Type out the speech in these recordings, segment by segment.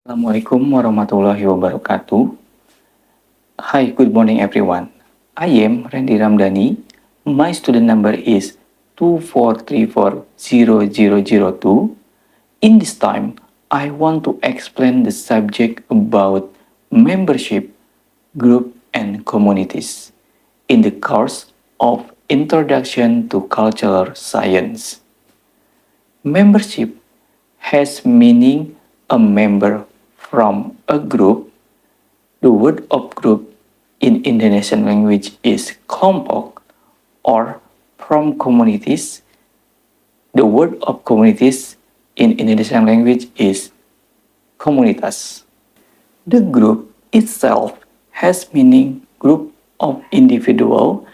Assalamualaikum warahmatullahi wabarakatuh. Hi, good morning everyone. I am Randy Ramdhani. My student number is 24340002. In this time, I want to explain the subject about membership, group and communities in the course of Introduction to Cultural Science. Membership has meaning a member from a group. The word of group in Indonesian language is kelompok, or from communities. The word of communities in Indonesian language is komunitas. The group itself has meaning group of individual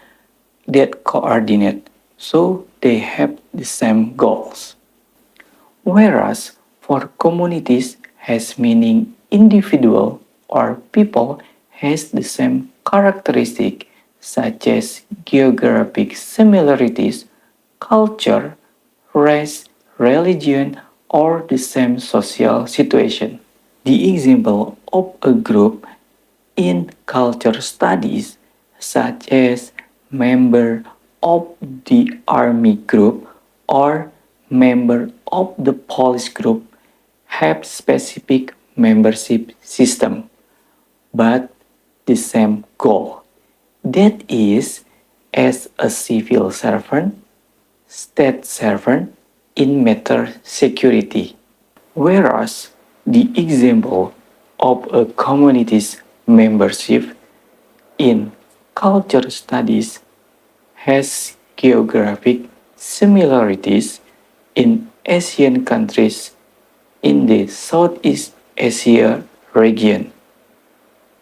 that coordinate, so they have the same goals. Whereas for communities has meaning individual or people has the same characteristic such as geographic similarities, culture, race, religion, or the same social situation. The example of a group in culture studies such as member of the army group or member of the police group have specific membership system but the same goal, that is as a civil servant, state servant in matter security. Whereas the example of a community's membership in culture studies has geographic similarities in Asian countries in the Southeast Asia region,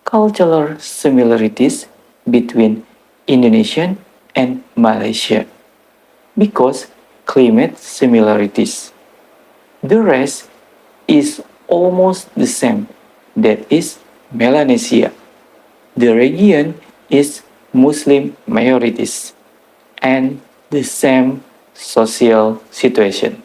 cultural similarities between Indonesia and Malaysia, because climate similarities. The rest is almost the same, that is Melanesia. The region is Muslim majorities and the same social situation.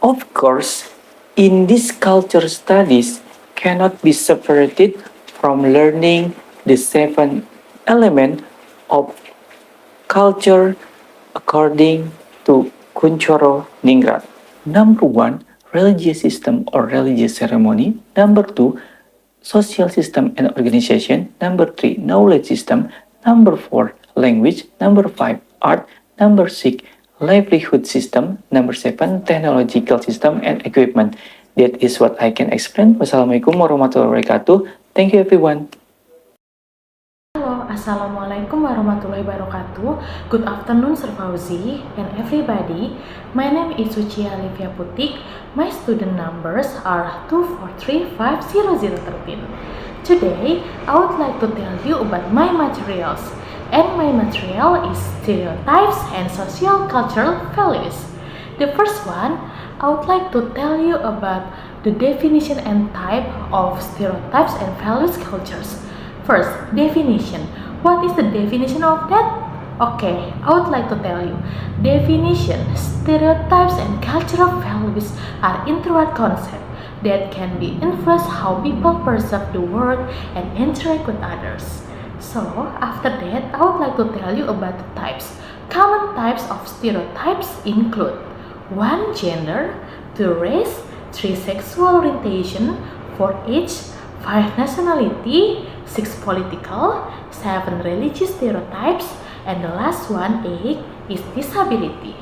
Of course, in this culture studies cannot be separated from learning the seven elements of culture according to Kunchoro Ningrat. Number one, religious system or religious ceremony. Number two, social system and organization. Number three, knowledge system. Number four, language. Number five, art. Number six, livelihood system. Number seven, technological system and equipment. That is what I can explain. Wassalamualaikum warahmatullahi wabarakatuh. Thank you everyone. Halo, Assalamualaikum warahmatullahi wabarakatuh. Good afternoon, Sir Fauzi and everybody. My name is Suci Alivia Putik. My student numbers are 2435013. Today, I would like to tell you about my materials. And my material is stereotypes and social cultural values. The first one, I would like to tell you about the definition and type of stereotypes and values cultures. First, definition. What is the definition of that? Okay, I would like to tell you. Definition, stereotypes and cultural values are introvert concepts that can be influence how people perceive the world and interact with others. So, after that, I would like to tell you about the types. Common types of stereotypes include 1. Gender, 2. Race, 3. Sexual orientation, 4. Age, 5. Nationality, 6. Political, 7. Religious stereotypes, and the last one, 8, is disability.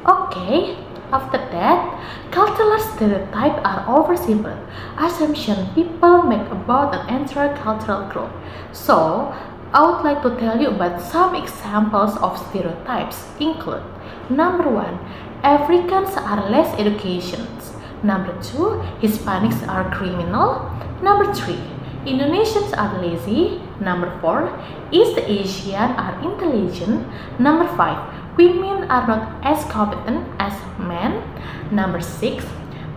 Okay, after that, cultural stereotypes are oversimple assumption people make about an entire cultural group. So, I would like to tell you about some examples of stereotypes include number 1, Africans are less educated. Number 2, Hispanics are criminal. Number 3, Indonesians are lazy. Number 4, East Asian are intelligent. Number 5, women are not as competent as men. Number 6,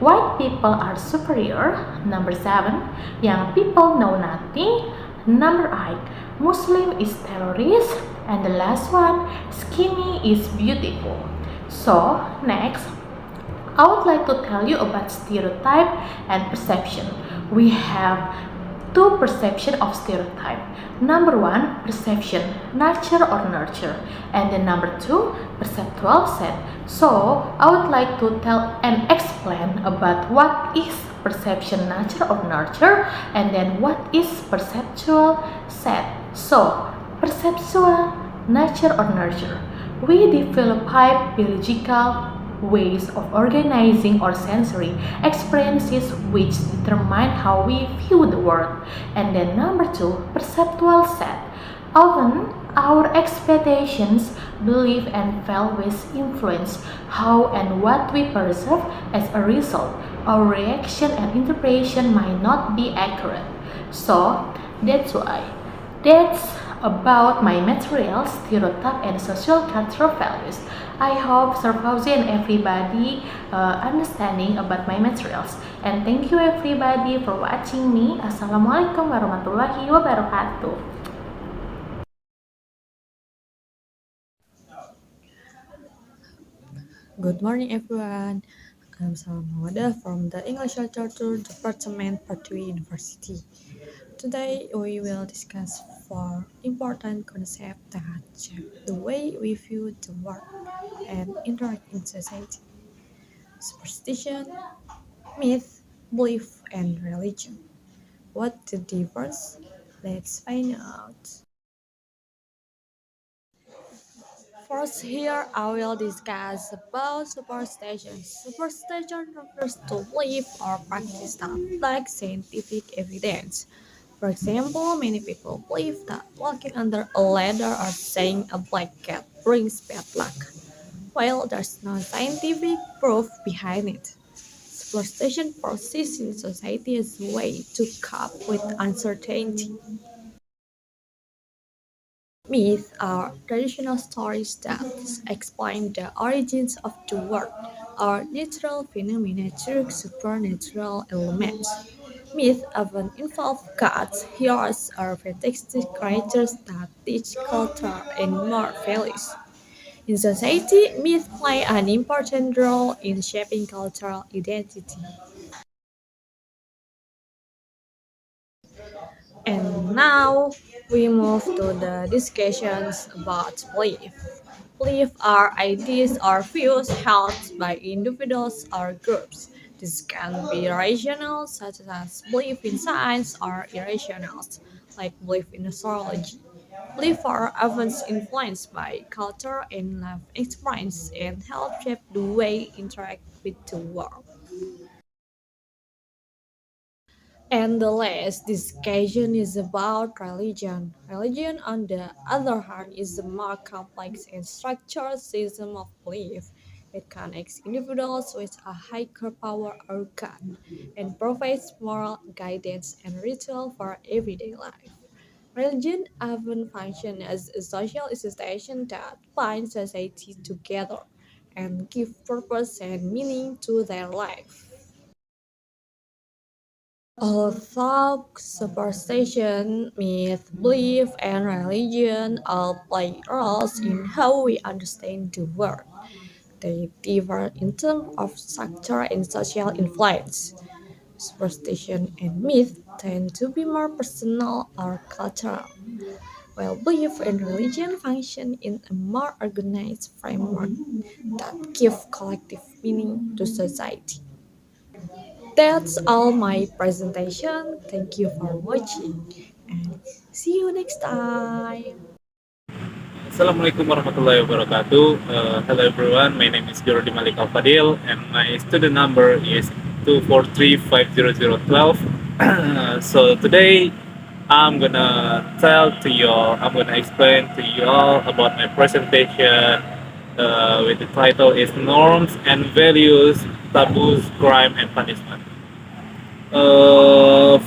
white people are superior. Number 7, young people know nothing. Number 8, Muslim is terrorist. And the last one, skinny is beautiful. So, next, I would like to tell you about stereotype and perception. we have two perception of stereotype. Number one, perception, nature or nurture, and then number two, perceptual set. So I would like to tell and explain about what is perception, nature or nurture, and then what is perceptual set. So perceptual, nature or nurture. We develop biological ways of organizing our sensory experiences which determine how we view the world. And then number two, perceptual set. Often our expectations, belief and values influence how and what we perceive. As a result, our reaction and interpretation might not be accurate. So that's about my material, stereotype, and social cultural values. I hope Sir Fauzi and everybody understanding about my materials. And thank you everybody for watching me. Assalamualaikum warahmatullahi wabarakatuh. Good morning, everyone. I'm Salma Wada from the English Literature Department, Pertwee University. Today, we will discuss four important concepts that shape the way we view the world and interact in society: superstition, myth, belief, and religion. What the difference? Let's find out. First, here I will discuss about superstition. Superstition refers to belief or practice that lacks scientific evidence. For example, many people believe that walking under a ladder or saying a black cat brings bad luck, while there's no scientific proof behind it. Superstition persists in society as a way to cope with uncertainty. Myths are traditional stories that explain the origins of the world or natural phenomena through supernatural elements. Myths often involve gods, heroes, or fantastic creatures that teach culture and moral values. In society, myths play an important role in shaping cultural identity. And now we move to the discussions about belief. Belief are ideas or views held by individuals or groups. This can be rational, such as belief in science, or irrational, like belief in astrology. Belief are often influenced by culture and life experience and help shape the way we interact with the world. And the last discussion is about religion. Religion, on the other hand, is a more complex and structured system of belief. It connects individuals with a higher power or God and provides moral guidance and ritual for everyday life. Religion often functions as a social institution that binds society together and give purpose and meaning to their life. Although superstition, myth, belief, and religion all play roles in how we understand the world, they differ in terms of structure and social influence. Superstition and myth tend to be more personal or cultural, while belief and religion function in a more organized framework that give collective meaning to society. That's all my presentation. Thank you for watching and see you next time. Assalamualaikum warahmatullahi wabarakatuh. Hello everyone, my name is Jordi Malik Al Fadil and my student number is 243-50012. So today I'm gonna explain to you all about my presentation with the title is Norms and Values, Taboos, Crime and Punishment.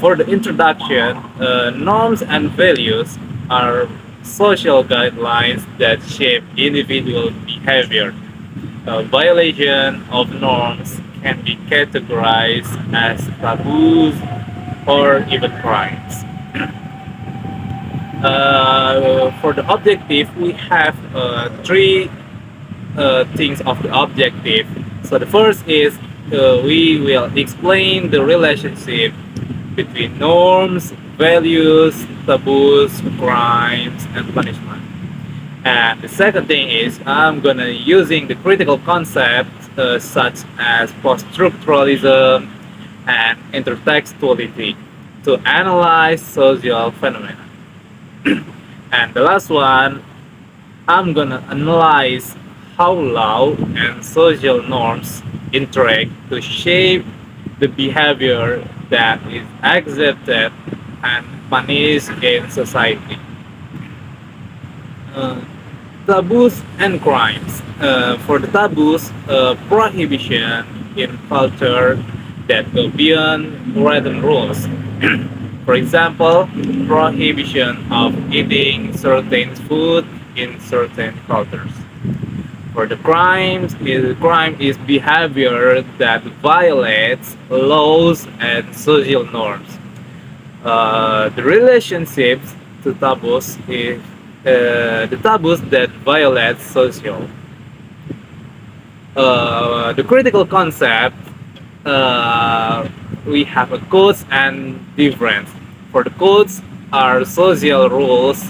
For the introduction, norms and values are social guidelines that shape individual behavior. A violation of norms can be categorized as taboos or even crimes. For the objective, we have three things of the objective. So the first is we will explain the relationship between norms, values, taboos, crimes, and punishment. And the second thing is I'm gonna using the critical concepts such as post-structuralism and intertextuality to analyze social phenomena. And the last one, I'm gonna analyze how law and social norms interact to shape the behavior that is accepted and punished in society. Uh, Taboos and crimes. For the taboos, prohibition in culture that go beyond written rules. For example, prohibition of eating certain food in certain cultures. For the crime is behavior that violates laws and social norms. The relationships to taboos is the taboos that violate social. The critical concept, we have a codes and difference. For the codes are social rules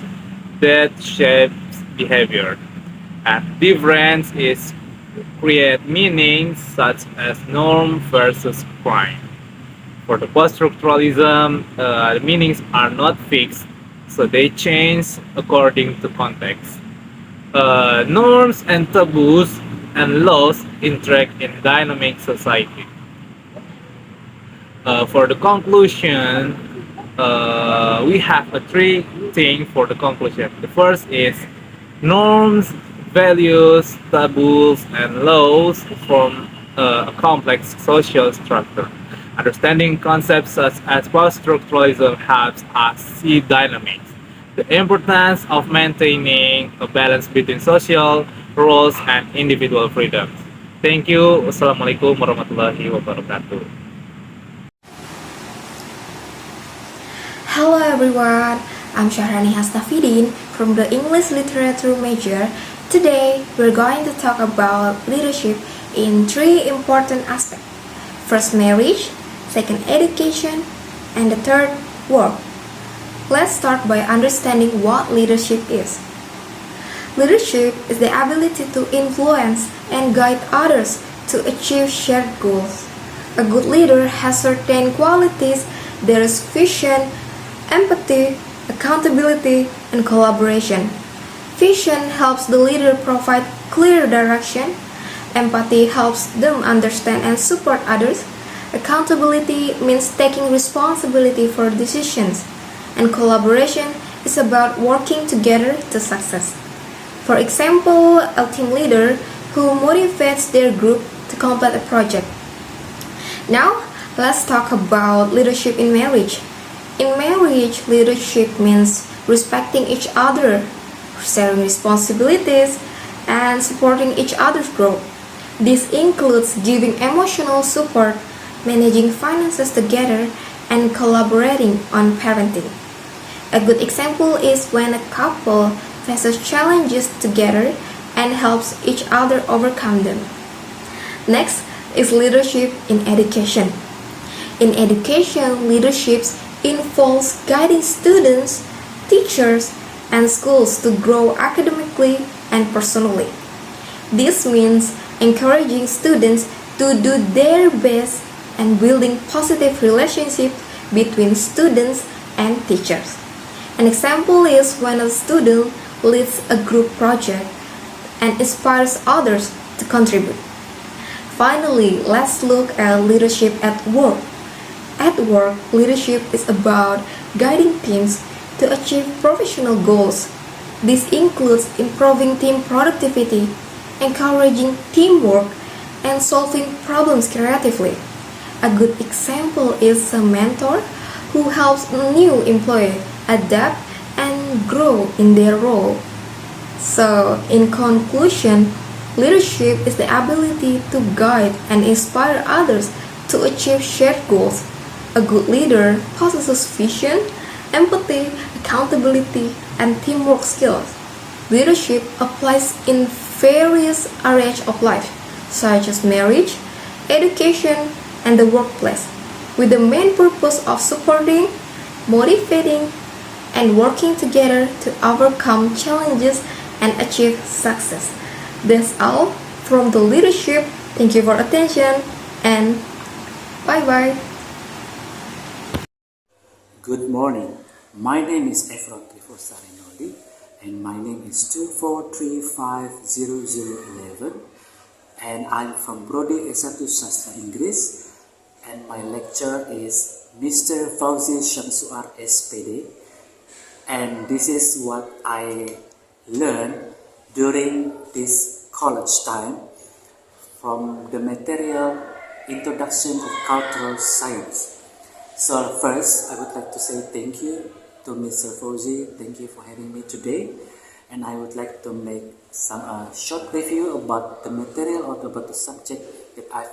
that shapes behavior, and difference is create meanings such as norm versus crime. For the post-structuralism, the meanings are not fixed, so they change according to context. Norms and taboos and laws interact in dynamic society. For the conclusion, we have a three thing for the conclusion. The first is norms, values, taboos, and laws form a complex social structure. Understanding concepts such as post-structuralism helps us see dynamics, the importance of maintaining a balance between social roles and individual freedoms. Thank you. Wassalamualaikum warahmatullahi wabarakatuh. Hello everyone, I'm Syahrani Hastafidin from the English Literature major. Today, we're going to talk about leadership in three important aspects. First, marriage, second, education, and the third, work. Let's start by understanding what leadership is. Leadership is the ability to influence and guide others to achieve shared goals. A good leader has certain qualities. There is vision, empathy, accountability, and collaboration. Vision helps the leader provide clear direction. Empathy helps them understand and support others. Accountability means taking responsibility for decisions. And collaboration is about working together to success. For example, a team leader who motivates their group to complete a project. Now, let's talk about leadership in marriage. In marriage, leadership means respecting each other, sharing responsibilities, and supporting each other's growth. This includes giving emotional support, managing finances together, and collaborating on parenting. A good example is when a couple faces challenges together and helps each other overcome them. Next is leadership in education. In education, leadership involves guiding students, teachers, and schools to grow academically and personally. This means encouraging students to do their best and building positive relationships between students and teachers. An example is when a student leads a group project and inspires others to contribute. Finally, let's look at leadership at work. At work, leadership is about guiding teams to achieve professional goals. This includes improving team productivity, encouraging teamwork, and solving problems creatively. A good example is a mentor who helps a new employee adapt and grow in their role. So, in conclusion, leadership is the ability to guide and inspire others to achieve shared goals. A good leader possesses vision, empathy, accountability, and teamwork skills. Leadership applies in various areas of life, such as marriage, education, and the workplace. with the main purpose of supporting, motivating, and working together to overcome challenges and achieve success. That's all from the leadership. Thank you for attention and bye bye. Good morning. My name is Efron Trifosarinoli and my name is 24350011 and I'm from Prodi S1 Sastra Inggris and my lecturer is Mr. Fauzi Shamsuar SPD and this is what I learned during this college time from the material Introduction of Cultural Science. So first, I would like to say thank you to Mr. Fauzi. Thank you for having me today. And I would like to make some short review about the material or about the subject that I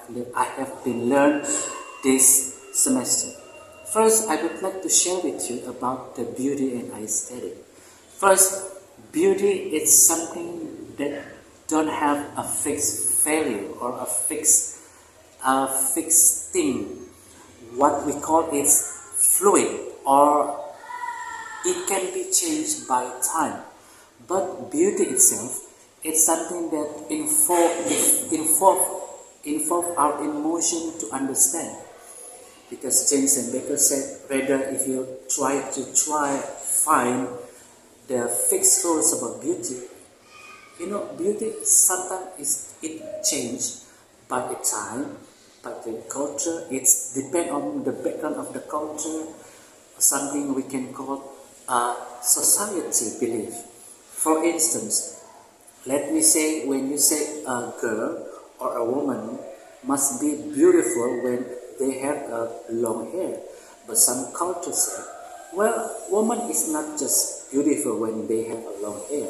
have been learned this semester. First, I would like to share with you about the beauty and aesthetic. First, beauty is something that don't have a fixed value or a fixed thing. What we call is fluid, or it can be changed by time. But beauty itself is something that involve our emotion to understand. Because James and Baker said, rather if you try find the fixed rules about beauty, beauty sometimes it change by the time, by the culture. It's depend on the background of the culture, something we can call society belief. For instance, let me say when you say a girl or a woman must be beautiful when they have long hair, but some cultures say, well, woman is not just beautiful when they have a long hair.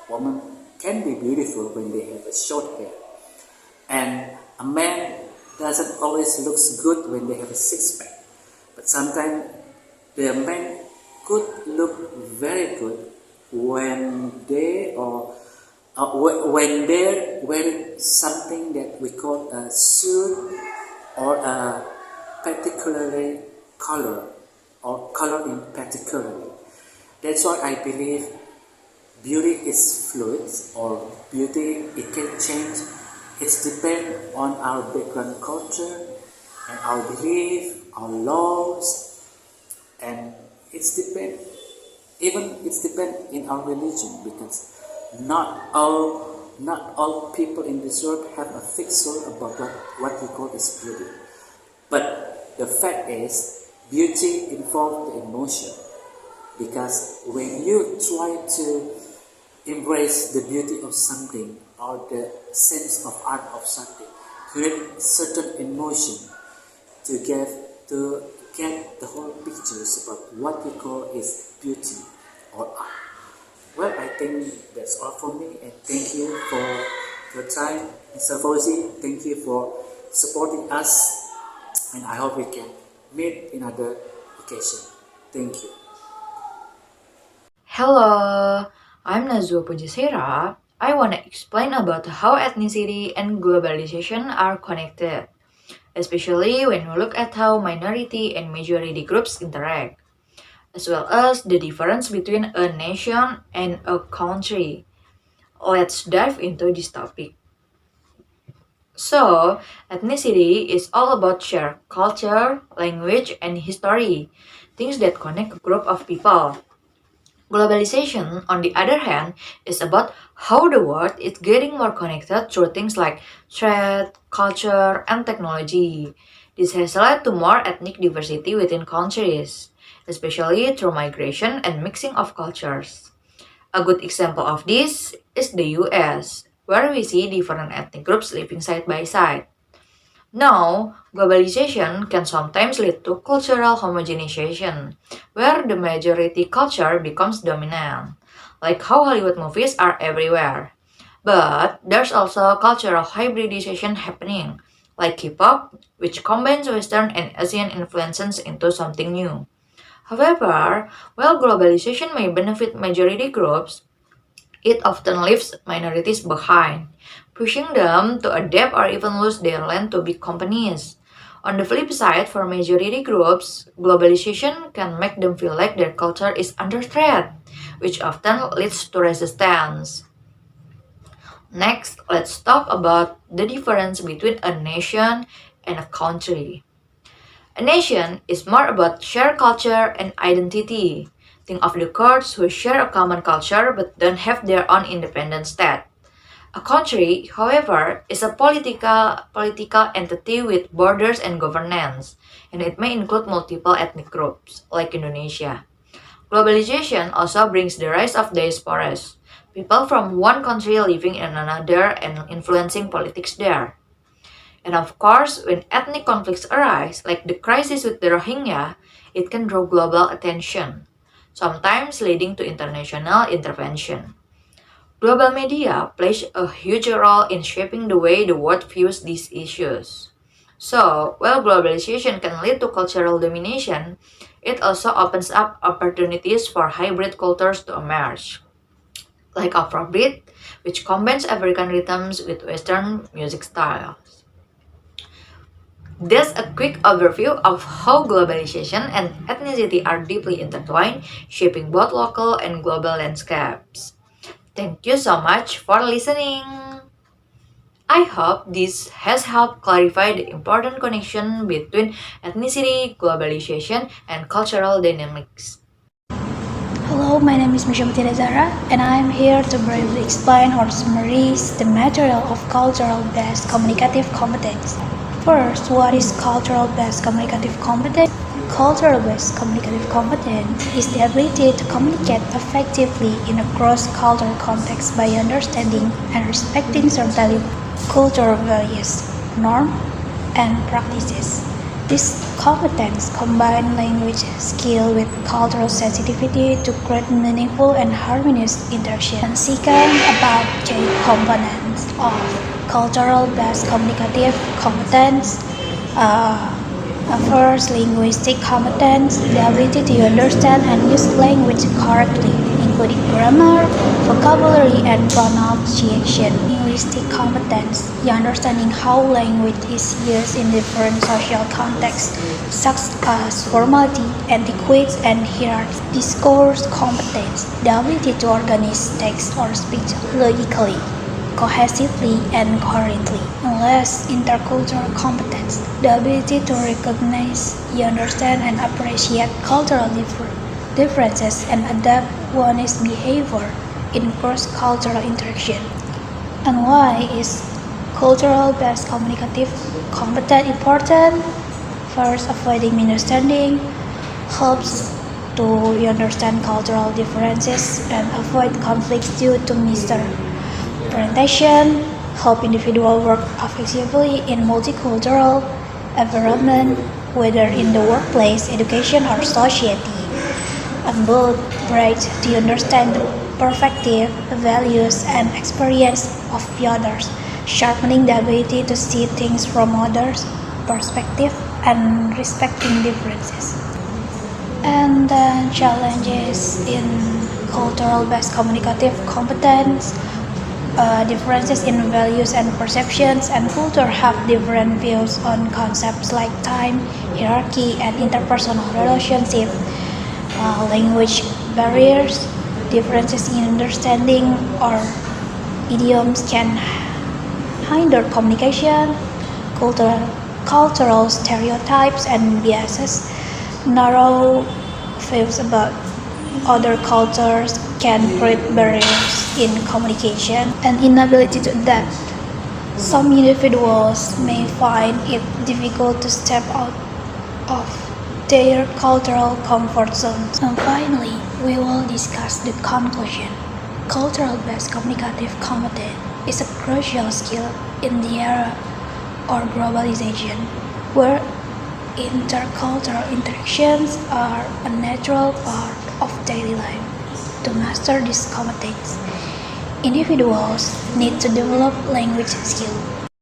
Woman can be beautiful when they have a short hair. And a man doesn't always looks good when they have a six-pack, but sometimes the man could look very good when they're wearing something that we call a suit or a particularly color or coloring particularly. That's why I believe beauty is fluid, or beauty it can change. It's depend on our background culture and our belief, our laws, and it's depend in our religion, because not all people in this world have a fixed rule about what we call is beauty. But the fact is, beauty involves the emotion, because when you try to embrace the beauty of something or the sense of art of something, create certain emotion to get the whole pictures about what we call is beauty or art. Well, I think that's all for me, and thank you for your time, Mr. Fauzi. Thank you for supporting us, and I hope we can meet in other occasion. Thank you. Hello, I'm Nazwa Pujasera. I want to explain about how ethnicity and globalization are connected, especially when we look at how minority and majority groups interact, as well as the difference between a nation and a country. Let's dive into this topic. So, ethnicity is all about shared culture, language, and history, things that connect a group of people. Globalization, on the other hand, is about how the world is getting more connected through things like trade, culture, and technology. This has led to more ethnic diversity within countries, especially through migration and mixing of cultures. A good example of this is the US, where we see different ethnic groups living side by side. Now, globalization can sometimes lead to cultural homogenization, where the majority culture becomes dominant, like how Hollywood movies are everywhere. But there's also cultural hybridization happening, like K-pop, which combines Western and Asian influences into something new. However, while globalization may benefit majority groups, it often leaves minorities behind, pushing them to adapt or even lose their land to big companies. On the flip side, for majority groups, globalization can make them feel like their culture is under threat, which often leads to resistance. Next, let's talk about the difference between a nation and a country. A nation is more about shared culture and identity. Think of the Kurds who share a common culture but don't have their own independent state. A country, however, is a political entity with borders and governance, and it may include multiple ethnic groups, like Indonesia. Globalization also brings the rise of diasporas, people from one country living in another and influencing politics there. And of course, when ethnic conflicts arise, like the crisis with the Rohingya, it can draw global attention, sometimes leading to international intervention. Global media plays a huge role in shaping the way the world views these issues. So, while globalization can lead to cultural domination, it also opens up opportunities for hybrid cultures to emerge, like Afrobeat, which combines African rhythms with Western music styles. That's a quick overview of how globalization and ethnicity are deeply intertwined, shaping both local and global landscapes. Thank you so much for listening. I hope this has helped clarify the important connection between ethnicity, globalization, and cultural dynamics. Hello, my name is Misha Mutia Zara, and I am here to briefly explain or summarize the material of cultural-based communicative competence. First, what is cultural-based communicative competence? Cultural-based communicative competence is the ability to communicate effectively in a cross-cultural context by understanding and respecting certain cultural values, norms, and practices. This competence combines language skill with cultural sensitivity to create meaningful and harmonious interaction. And second, about key components of cultural-based communicative competence. First, linguistic competence, the ability to understand and use language correctly, including grammar, vocabulary, and pronunciation. Linguistic competence, the understanding how language is used in different social contexts, such as formality, etiquette, and hierarchy. Discourse competence, the ability to organize text or speech logically, cohesively, and coherently. Unless intercultural competence, the ability to recognize, understand, and appreciate cultural differences and adapt one's behavior in cross-cultural interaction. And why is cultural-based communicative competence important? First, avoiding misunderstanding helps to understand cultural differences and avoid conflicts due to misrepresentation, help individuals work effectively in multicultural environment, whether in the workplace, education, or society, and build bridge to understand the perspective, values, and experience of the others, sharpening the ability to see things from others' perspective and respecting differences. And then challenges in cultural-based communicative competence. Differences in values and perceptions and culture have different views on concepts like time, hierarchy, and interpersonal relationship. Language barriers, differences in understanding or idioms can hinder communication. Cultural stereotypes and biases, narrow views about other cultures can create barriers in communication and inability to adapt. Some individuals may find it difficult to step out of their cultural comfort zones. And finally, we will discuss the conclusion. Cultural-based communicative competence is a crucial skill in the era of globalization, where intercultural interactions are a natural part of daily life. To master these competence, individuals need to develop language skills,